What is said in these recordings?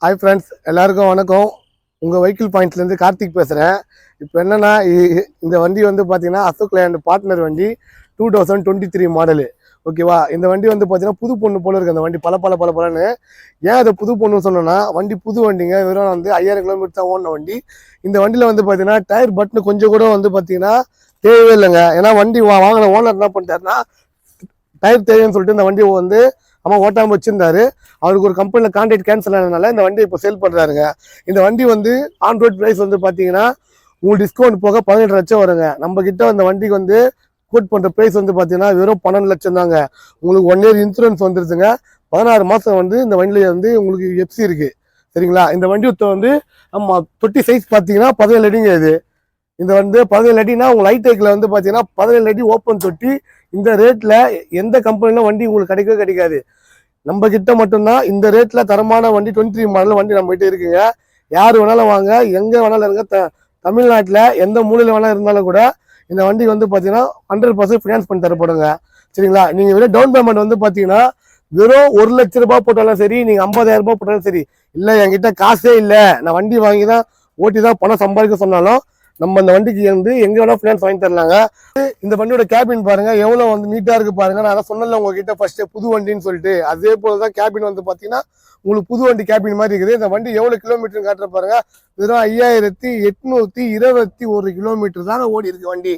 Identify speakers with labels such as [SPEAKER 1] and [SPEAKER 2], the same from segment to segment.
[SPEAKER 1] Hi friends, எல்லாருக்கும் வணக்கம். உங்கள் வெஹிக்கிள் பாயிண்ட்லேருந்து கார்த்திக் பேசுகிறேன். இப்போ என்னென்னா, இந்த வண்டி வந்து பார்த்தீங்கன்னா அசோக் லேண்ட் பார்ட்னர் வண்டி 2023 மாடலு. ஓகேவா? இந்த வண்டி வந்து பார்த்தீங்கன்னா புது பொண்ணு போல இருக்குது. அந்த வண்டி பலன்னு. ஏன் அதை புது பொண்ணுன்னு சொன்னோன்னா, வண்டி புது வண்டிங்க. வெறும் வந்து 5000 கிலோமீட்டர் தான் ஓடின வண்டி. இந்த வண்டியில் வந்து பார்த்தீங்கன்னா டயர் பட்னு கொஞ்சம் கூட வந்து பார்த்தீங்கன்னா தேவையே இல்லைங்க. ஏன்னா வண்டி வாங்கின ஓனர் என்ன பண்ணிட்டாருன்னா, டயர் தேவைன்னு சொல்லிட்டு இந்த வண்டியை வந்து ஓட்டாமல் வச்சிருந்தாரு. அவருக்கு ஒரு கம்பெனியில் கான்ட்ராக்ட் கேன்சல் ஆனதுனால இந்த வண்டியை இப்போ சேல் பண்ணுறாருங்க. இந்த வண்டி வந்து ஆன் ரோட் ப்ரைஸ் வந்து பார்த்தீங்கன்னா உங்களுக்கு டிஸ்கவுண்ட் போக 18 லட்சம் வருங்க. நம்ம கிட்ட அந்த வண்டிக்கு வந்து கோட் பண்ணுற ப்ரைஸ் வந்து பார்த்தீங்கன்னா வெறும் 12 லட்சம் தாங்க. உங்களுக்கு 1 இயர் இன்சூரன்ஸ் வந்துருச்சுங்க. 16 மாதம் வந்து இந்த வண்டியில் வந்து உங்களுக்கு எஃப்சி இருக்குது. சரிங்களா? இந்த வண்டி வந்து தொட்டி சைஸ் பார்த்தீங்கன்னா 17 அடிங்க. இந்த வந்து 17 அடினா உங்கள் லைடெக்கில் வந்து பார்த்தீங்கன்னா 17 அடி ஓப்பன் தொட்டி. இந்த ரேட்டில் எந்த கம்பெனிலும் வண்டி உங்களுக்கு கிடைக்காது. நம்ம கிட்ட மட்டும்தான் இந்த ரேட்டில் தரமான வண்டி 23 மாடல் வண்டி நம்ம கிட்ட இருக்குங்க. யார் வேணாலும் வாங்க, எங்கே வேணாலும் இருங்க. தமிழ்நாட்டில் எந்த மூலையில் வேணாலும் இருந்தாலும் கூட இந்த வண்டிக்கு வந்து பார்த்தீங்கன்னா 100% ஃபினான்ஸ் பண்ணி தரப்படுங்க. சரிங்களா? நீங்கள் வெறும் டவுன் பேமெண்ட் வந்து பார்த்தீங்கன்னா வெறும் 1 லட்ச ரூபாய் போட்டாலும் சரி, நீங்கள் 50,000 ரூபாய் போட்டாலும் சரி, இல்லை என்கிட்ட காசே இல்லை, நான் வண்டி வாங்கி தான் ஓட்டி தான் பணம் சம்பாதிக்க சொன்னாலும் நம்ம இந்த வண்டிக்கு வந்து எங்க வேணா ஃபினான்ஸ் வாங்கி தரலாங்க. இந்த வண்டியோட கேபின் பாருங்க எவ்வளவு வந்து நீட்டா இருக்கு பாருங்க. நான் சொன்னல உங்ககிட்ட ஃபர்ஸ்ட் புது வண்டின்னு சொல்லிட்டு, அதே போலதான் கேபின் வந்து பாத்தீங்கன்னா உங்களுக்கு புது வண்டி கேபின் மாதிரி இருக்குது. இந்த வண்டி எவ்வளவு கிலோமீட்டர் காட்டுற பாருங்க. வெறும் 5821 கிலோமீட்டர் தாங்க ஓடி இருக்கு வண்டி.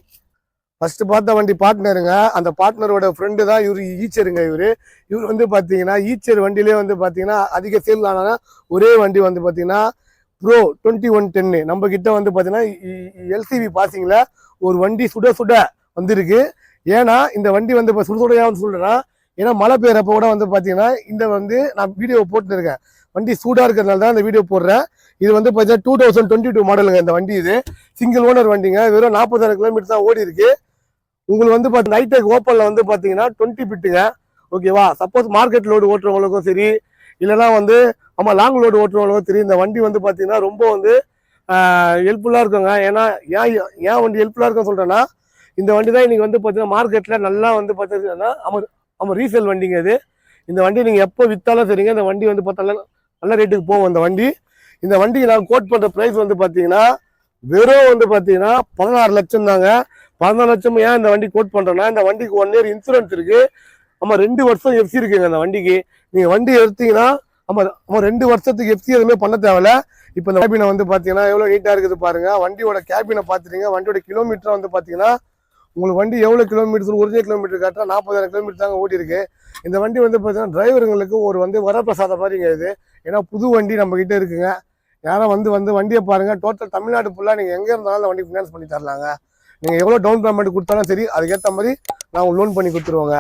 [SPEAKER 1] ஃபர்ஸ்ட் பார்த்த வண்டி பார்ட்னருங்க. அந்த பார்ட்னரோட ஃப்ரெண்டு தான் இவரு ஈச்சருங்க. இவர் வந்து பாத்தீங்கன்னா ஈச்சர் வண்டியிலே வந்து பாத்தீங்கன்னா அதிக சேல் ஆனா ஒரே வண்டி வந்து பாத்தீங்கன்னா ப்ரோ 2110 நம்ம கிட்ட வந்து பார்த்தீங்கன்னா எல்சிவி பாசிங்கில் ஒரு வண்டி சுட வந்திருக்கு. ஏன்னா இந்த வண்டி வந்து இப்போ சுடையான்னு சொல்கிறேன்னா, ஏன்னா மழை பெய்யறப்ப கூட வந்து பார்த்தீங்கன்னா இந்த வந்து நான் வீடியோ போட்டுருக்கேன். வண்டி சூடாக இருக்கிறதுனால தான் இந்த வீடியோ போடுறேன். இது வந்து பார்த்தீங்கன்னா 2022 மாடலுங்க. இந்த வண்டி இது சிங்கிள் ஓனர் வண்டிங்க. வெறும் 40,000 கிலோமீட்டர் தான் ஓடி இருக்கு. உங்களுக்கு வந்து பார்த்தீங்கன்னா நைடெக் ஓப்பனில் வந்து பார்த்தீங்கன்னா 20 பிட்டுங்க. ஓகேவா? சப்போஸ் மார்க்கெட் லோடு ஓட்டுறவங்களுக்கும் சரி, இல்லைன்னா வந்து லாங் லோடு ஓட்டுறவங்களுக்கும் சரி, இந்த வண்டி வந்து பார்த்தீங்கன்னா ரொம்ப வந்து ஹெல்ப்ஃபுல்லாக இருக்குங்க. ஏன்னா ஏன் வண்டி ஹெல்ப்ஃபுல்லாக இருக்குன்னு சொல்கிறேன்னா, இந்த வண்டி தான் இன்னைக்கு வந்து பார்த்தீங்கன்னா மார்க்கெட்டில் நல்லா வந்து பார்த்தீங்கன்னா ரீசேல் வண்டிங்க இது. இந்த வண்டி நீங்கள் எப்போ விற்றாலும் சரிங்க, இந்த வண்டி வந்து பார்த்தாலும் நல்ல ரேட்டுக்கு போகும். இந்த வண்டிக்கு நான் கோட் பண்ணுற ப்ரைஸ் வந்து பார்த்தீங்கன்னா வெறும் வந்து பார்த்தீங்கன்னா 16 லட்சம் தாங்க. 16 லட்சம் ஏன் இந்த வண்டி கோட் பண்ணுறேன்னா, இந்த வண்டிக்கு 1 இயர் இன்சூரன்ஸ் இருக்குது. 2 வருஷம் எஃப்சி இருக்குங்க இந்த வண்டிக்கு. நீங்கள் வண்டி எடுத்தீங்கன்னா 2 வருஷத்துக்கு எஃப்சி எதுவுமே பண்ண தேவையில்ல. இப்போ இந்த கேபினை வந்து பார்த்தீங்கன்னா எவ்வளோ நீட்டாக இருக்குது பாருங்க. வண்டியோட கேபினை பார்த்துட்டீங்க. வண்டியோட கிலோமீட்டர் வந்து பார்த்தீங்கன்னா உங்களுக்கு வண்டி எவ்வளோ கிலோமீட்டர், ஒரிஜினல் கிலோமீட்டர் காட்டுறா 40,000 கிலோமீட்டர் தாங்க ஓடி இருக்கு. இந்த வண்டி வந்து பார்த்தீங்கன்னா டிரைவருங்களுக்கு ஒரு வந்து வரப்பிரசாதம் மாதிரிங்க இது. ஏன்னா புது வண்டி நம்ம கிட்ட இருக்குங்க. யாரும் வந்து வண்டியை பாருங்க. டோட்டல் தமிழ்நாடு ஃபுல்லாக நீங்கள் எங்கே இருந்தாலும் அந்த வண்டி ஃபினான்ஸ் பண்ணி தரலாங்க. நீங்கள் எவ்வளோ டவுன் பேமெண்ட் கொடுத்தாலும் சரி, அதுக்கேற்ற மாதிரி நான் லோன் பண்ணி கொடுத்துருவோங்க.